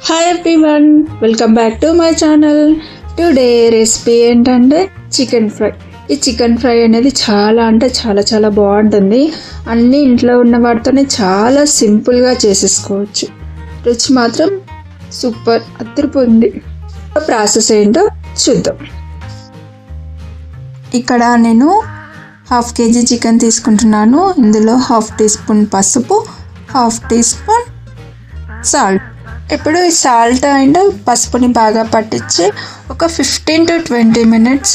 Hi everyone, welcome back to my channel. Today recipe ఏంటంటే chicken fry. ఈ chicken fry అనేది చాలా అంటే చాలా చాలా బాగుంటుంది. అన్నీ ఇంట్లో ఉన్న వాటితోనే చాలా సింపుల్గా చేసేసుకోవచ్చు. రుచి మాత్రం సూపర్ అదిరిపోయింది. ప్రాసెస్ ఏంటో చూద్దాం. ఇక్కడ నేను 1/2 kg చికెన్ తీసుకుంటున్నాను. ఇందులో 1/2 టీ స్పూన్ పసుపు, 1/2 టీ స్పూన్ సాల్ట్. ఇప్పుడు ఈ సాల్ట్ అండ్ పసుపుని బాగా పట్టించి ఒక 15 to 20 minutes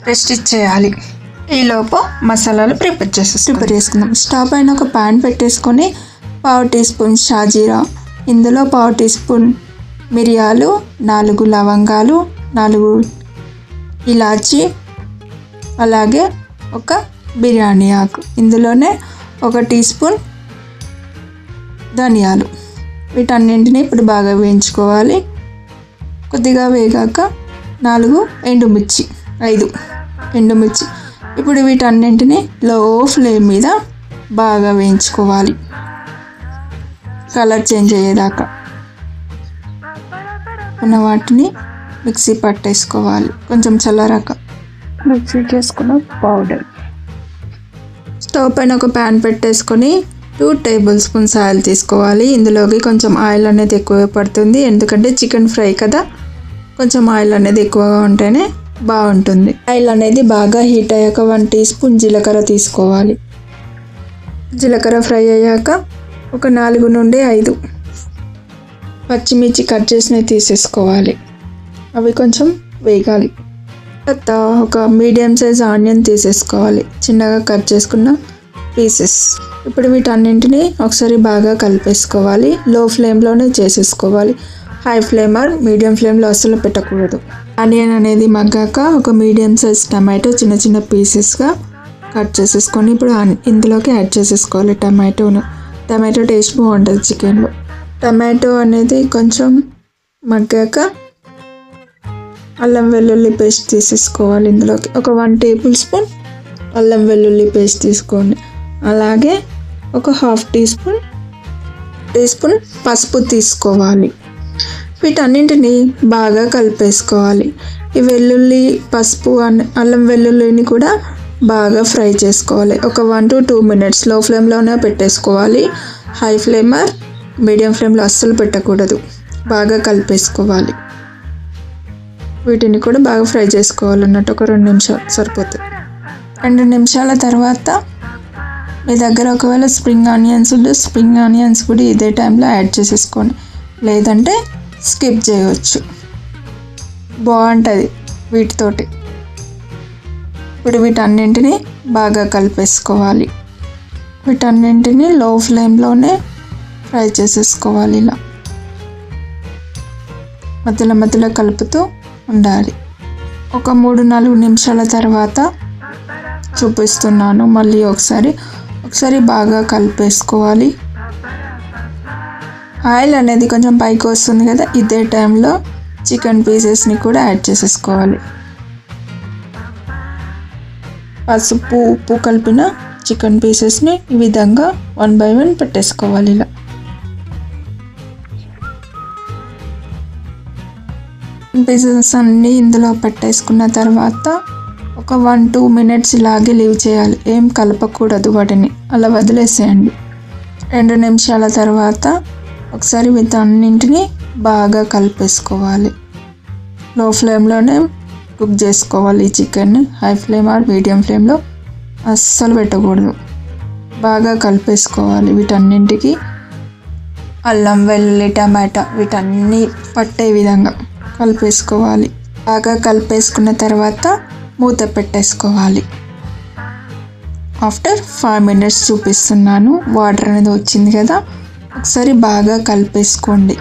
రెస్ట్ ఇచ్చేయాలి. ఈలోపు మసాలాలు ప్రిపేర్ చేసుకుందాం. స్టవ్ పైన ఒక ప్యాన్ పెట్టేసుకొని 1/2 టీ స్పూన్ షాజీరా, ఇందులో 1/2 టీ స్పూన్ మిరియాలు, 4 లవంగాలు, 4 ఇలాచి, అలాగే ఒక బిర్యానీ ఆకు, ఇందులోనే 1 టీ స్పూన్ ధనియాలు. వీటన్నింటినీ ఇప్పుడు బాగా వేయించుకోవాలి. కొద్దిగా వేగాక 5 ఎండుమిర్చి. ఇప్పుడు వీటన్నింటినీ లో ఫ్లేమ్ మీద బాగా వేయించుకోవాలి, కలర్ చేంజ్ అయ్యేదాకా. ఉన్న వాటిని మిక్సీ పట్టేసుకోవాలి. కొంచెం చల్లారాక మిక్సీ చేసుకున్న పౌడర్. స్టవ్ పైన ఒక ప్యాన్ పెట్టేసుకొని 2 టేబుల్ స్పూన్స్ ఆయిల్ తీసుకోవాలి. ఇందులోకి కొంచెం ఆయిల్ అనేది ఎక్కువ పడుతుంది, ఎందుకంటే చికెన్ ఫ్రై కదా, కొంచెం ఆయిల్ అనేది ఎక్కువగా ఉంటేనే బాగుంటుంది. ఆయిల్ అనేది బాగా హీట్ అయ్యాక 1 టీ స్పూన్ జీలకర్ర తీసుకోవాలి. జీలకర్ర ఫ్రై అయ్యాక ఒక 4 నుండి 5 పచ్చిమిర్చి కట్ చేసినవి తీసేసుకోవాలి. అవి కొంచెం వేగాలి. తర్వాత ఒక మీడియం సైజ్ ఆనియన్ తీసేసుకోవాలి, చిన్నగా కట్ చేసుకున్న పీసెస్. ఇప్పుడు వీటన్నింటినీ ఒకసారి బాగా కలిపేసుకోవాలి. లో ఫ్లేమ్లోనే చేసేసుకోవాలి. హై ఫ్లేమ్ ఆర్ మీడియం ఫ్లేమ్లో అస్సలు పెట్టకూడదు. ఆనియన్ అనేది మగ్గాక ఒక మీడియం సైజ్ టమాటో చిన్న చిన్న పీసెస్గా కట్ చేసేసుకొని ఇప్పుడు ఇందులోకి యాడ్ చేసేసుకోవాలి టమాటో టేస్ట్ బాగుంటుంది చికెన్లో. టమాటో అనేది కొంచెం మగ్గాక అల్లం వెల్లుల్లి పేస్ట్ తీసేసుకోవాలి. ఇందులోకి ఒక 1 టేబుల్ స్పూన్ అల్లం వెల్లుల్లి పేస్ట్ తీసుకోండి. అలాగే ఒక 1/2 టీ స్పూన్ పసుపు తీసుకోవాలి. వీటన్నింటినీ బాగా కలిపేసుకోవాలి. ఈ వెల్లుల్లి, పసుపు, అల్లం వెల్లుల్లిని కూడా బాగా ఫ్రై చేసుకోవాలి. ఒక 1 to 2 minutes లో ఫ్లేమ్లోనే పెట్టేసుకోవాలి. హై ఫ్లేమ్ ఆర్ మీడియం ఫ్లేమ్లో అస్సలు పెట్టకూడదు. బాగా కలిపేసుకోవాలి. వీటిని కూడా బాగా ఫ్రై చేసుకోవాలన్నట్టు ఒక 2 నిమిషాలు సరిపోతుంది. 2 నిమిషాల తర్వాత మీ దగ్గర ఒకవేళ స్ప్రింగ్ ఆనియన్స్ ఉంటే స్ప్రింగ్ ఆనియన్స్ కూడా ఇదే టైంలో యాడ్ చేసేసుకోండి, లేదంటే స్కిప్ చేయవచ్చు, బాగుంటుంది వీటితోటి. ఇప్పుడు వీటన్నింటినీ బాగా కలిపేసుకోవాలి. వీటన్నింటినీ లో ఫ్లేమ్లోనే ఫ్రై చేసేసుకోవాలి. ఇలా మధ్యలో కలుపుతూ ఉండాలి. ఒక 3-4 నిమిషాల తర్వాత చూపిస్తున్నాను. మళ్ళీ ఒకసారి బాగా కలిపేసుకోవాలి. ఆయిల్ అనేది కొంచెం పైకి వస్తుంది కదా, ఇదే టైంలో చికెన్ పీసెస్ని కూడా యాడ్ చేసేసుకోవాలి. పసుపు, ఉప్పు కలిపిన చికెన్ పీసెస్ని ఈ విధంగా 1 by 1 పెట్టేసుకోవాలి. ఇలా పీసెస్ అన్నీ ఇందులో పెట్టేసుకున్న తర్వాత ఒక 1-2 minutes ఇలాగే లీవ్ చేయాలి. ఏం కలపకూడదు, వాటిని అలా వదిలేసేయండి. 2 నిమిషాల తర్వాత ఒకసారి వీటన్నింటినీ బాగా కలిపేసుకోవాలి. లో ఫ్లేమ్లోనే కుక్ చేసుకోవాలి chicken. High flame are medium ఫ్లేమ్లో అస్సలు పెట్టకూడదు. బాగా కలిపేసుకోవాలి. వీటన్నింటికి అల్లం, వెల్లుల్లి, టమాటా వీటన్నీ పట్టే విధంగా కలిపేసుకోవాలి. బాగా కలిపేసుకున్న తర్వాత మూత పెట్టేసుకోవాలి. ఆఫ్టర్ 5 minutes చూపిస్తున్నాను. వాటర్ అనేది వచ్చింది కదా, ఒకసారి బాగా కలిపేసుకోండి.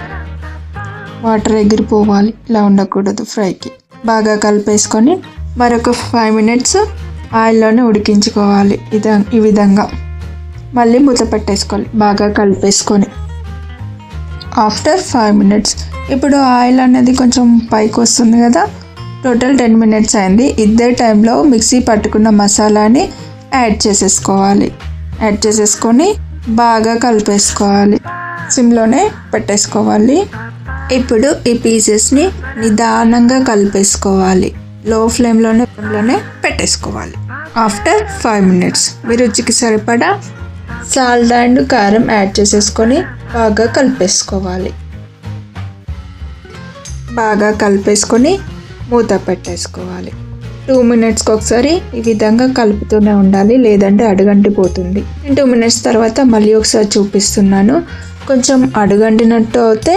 వాటర్ ఎగిరిపోవాలి, ఇలా ఉండకూడదు ఫ్రైకి. బాగా కలిపేసుకొని మరొక 5 minutes ఆయిల్లోనే ఉడికించుకోవాలి. ఈ విధంగా మళ్ళీ మూత పెట్టేసుకోవాలి బాగా కలిపేసుకొని. ఆఫ్టర్ 5 minutes ఇప్పుడు ఆయిల్ అనేది కొంచెం పైకి వస్తుంది కదా, టోటల్ 10 minutes అయింది. ఇదే టైంలో మిక్సీ పట్టుకున్న మసాలాని యాడ్ చేసుకొని బాగా కలిపేసుకోవాలి. సిమ్లోనే పెట్టేసుకోవాలి. ఇప్పుడు ఈ పీసెస్ని నిదానంగా కలిపేసుకోవాలి. లో ఫ్లేమ్లోనే పెట్టేసుకోవాలి. ఆఫ్టర్ 5 minutes మీ రుచికి సరిపడా సాల్ట్ అండ్ కారం యాడ్ చేసేసుకొని బాగా కలిపేసుకోవాలి. బాగా కలిపేసుకొని మూత పెట్టేసుకోవాలి. 2 minutesకి ఒకసారి ఈ విధంగా కలుపుతూనే ఉండాలి, లేదంటే అడుగంటిపోతుంది. 2 minutes తర్వాత మళ్ళీ ఒకసారి చూపిస్తున్నాను. కొంచెం అడుగంటినట్టు అయితే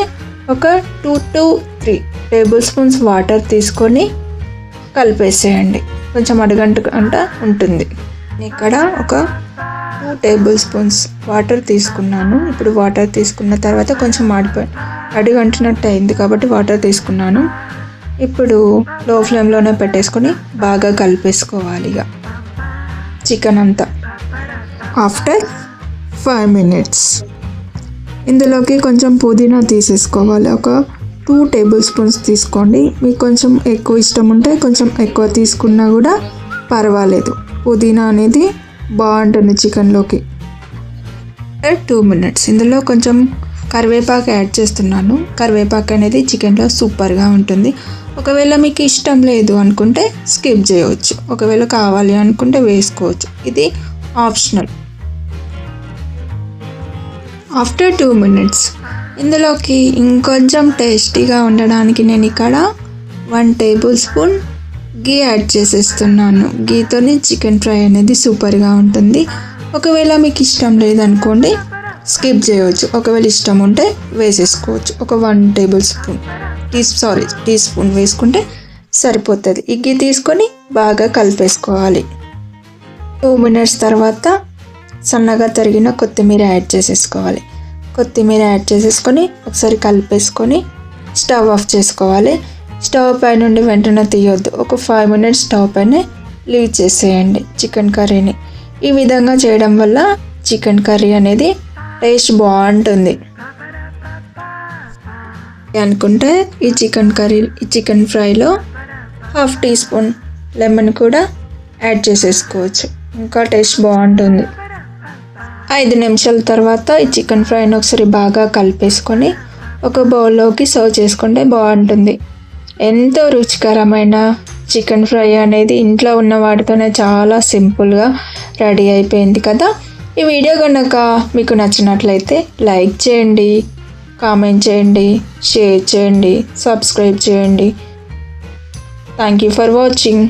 ఒక 2 to 3 tablespoons వాటర్ తీసుకొని కలిపేసేయండి. కొంచెం అడుగంట ఉంటుంది. ఇక్కడ ఒక 2 tablespoons వాటర్ తీసుకున్నాను. ఇప్పుడు వాటర్ తీసుకున్న తర్వాత కొంచెం అడుగంటినట్టు అయింది కాబట్టి వాటర్ తీసుకున్నాను. ఇప్పుడు లో ఫ్లేమ్లోనే పెట్టేసుకొని బాగా కలిపేసుకోవాలి ఇక చికెన్ అంతా. ఆఫ్టర్ 5 minutes ఇందులోకి కొంచెం పుదీనా తీసేసుకోవాలి. ఒక 2 tablespoons తీసుకోండి. మీకు కొంచెం ఎక్కువ ఇష్టం ఉంటే కొంచెం ఎక్కువ తీసుకున్నా కూడా పర్వాలేదు. పుదీనా అనేది బాగుంటుంది చికెన్లోకి. 2 minutes ఇందులో కొంచెం కరివేపాకు యాడ్ చేస్తున్నాను. కరివేపాకు అనేది చికెన్లో సూపర్గా ఉంటుంది. ఒకవేళ మీకు ఇష్టం లేదు అనుకుంటే స్కిప్ చేయవచ్చు, ఒకవేళ కావాలి అనుకుంటే వేసుకోవచ్చు. ఇది ఆప్షనల్. ఆఫ్టర్ 2 minutes ఇందులోకి ఇంకొంచెం టేస్టీగా ఉండడానికి నేను ఇక్కడ 1 tablespoon గీ యాడ్ చేసేస్తున్నాను. గీతోని చికెన్ ఫ్రై అనేది సూపర్గా ఉంటుంది. ఒకవేళ మీకు ఇష్టం లేదనుకోండి స్కిప్ చేయవచ్చు, ఒకవేళ ఇష్టం ఉంటే వేసేసుకోవచ్చు. ఒక 1 tablespoon టీ స్పూన్ వేసుకుంటే సరిపోతుంది. ఈ గీ తీసుకొని బాగా కలిపేసుకోవాలి. 2 minutes తర్వాత సన్నగా తరిగిన కొత్తిమీర యాడ్ చేసేసుకోవాలి. కొత్తిమీర యాడ్ చేసేసుకొని ఒకసారి కలిపేసుకొని స్టవ్ ఆఫ్ చేసుకోవాలి. స్టవ్ పై నుండి వెంటనే తీయొద్దు. ఒక 5 minutes స్టవ్ పైనే లీవ్ చేసేయండి చికెన్ కర్రీని. ఈ విధంగా చేయడం వల్ల చికెన్ కర్రీ అనేది టేస్ట్ బాగుంటుంది. అనుకుంటే ఈ చికెన్ ఫ్రైలో 1/2 teaspoon లెమన్ కూడా యాడ్ చేసేసుకోవచ్చు, ఇంకా టేస్ట్ బాగుంటుంది. 5 నిమిషాల తర్వాత ఈ చికెన్ ఫ్రైని ఒకసారి బాగా కలిపేసుకొని ఒక బౌల్లోకి సర్వ్ చేసుకుంటే బాగుంటుంది. ఎంతో రుచికరమైన చికెన్ ఫ్రై అనేది ఇంట్లో ఉన్న వాటితోనే చాలా సింపుల్గా రెడీ అయిపోయింది కదా. ఈ వీడియో కనుక మీకు నచ్చినట్లయితే లైక్ చేయండి, కామెంట్ చేయండి, షేర్ చేయండి, సబ్స్క్రైబ్ చేయండి. Thank you for watching.